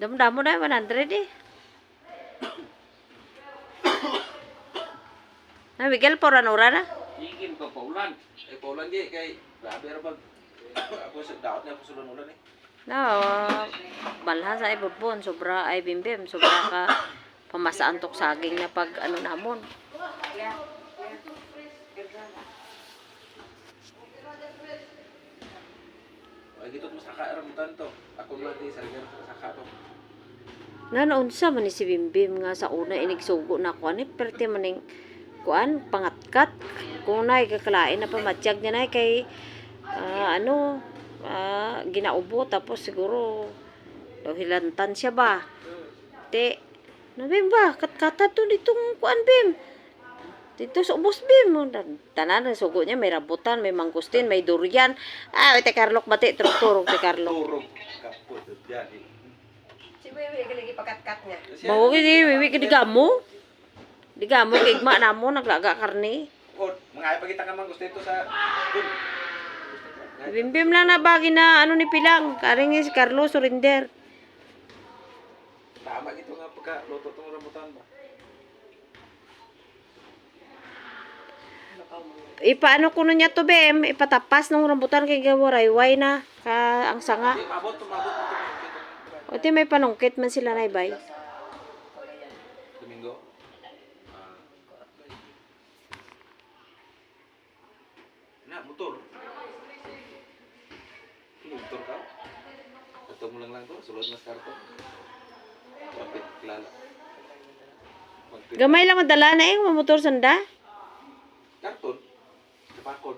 Damo-damo na 100 eh. Na Miguel poranura na. Ikin ko paulan. Paulan di kay grabe ra pag ako sa daot na pusulon ulan eh. No, balha sa ibubon, sobra ay bimbim, sobra ka pamasaan tok saging na pag ano namon. Ay gitot mas nakaramutan to. Ako mati sa rin sa kato. Nanaunsa man ni si Bimbim nga sa una inigsugo na kuan perti maning kuan pangatkat kung nay kakalain na pamatsyag niya nay kay ginaubo tapos siguro daw hilantan siya ba. Te, no Bim ba, katkata to ditong kuan Bim. Dito sa ubos Bim. Tanan na sugo niya, may rambutan, may mangustin, may durian. Te Carlok bati, turog te Carlok. Turog kapot diyan. Si Wewe lagi pakat-kat niya. Bawo gini, wiwi ka digamo. Digamo kigma namo naglaga karne. O mga ipakita ka man gusto ito sa Bimbim lang na bagi na ano ni Pilang, karing si Carlos Surinder. tama gito nga pagka luto tong rambutan ba. Ipaano kuno niya to Bem, ipatapas ng rambutan kay gawarayway na ka ang sanga. Di mabot tumabot mo O ti may panungkit man sila na ibay. Domingo. Na motor. Motor ka? Ito mo lang to, sulod mas karton. Kapit klala. Gamay lang madala na motor sanda. Karton. Kapakod.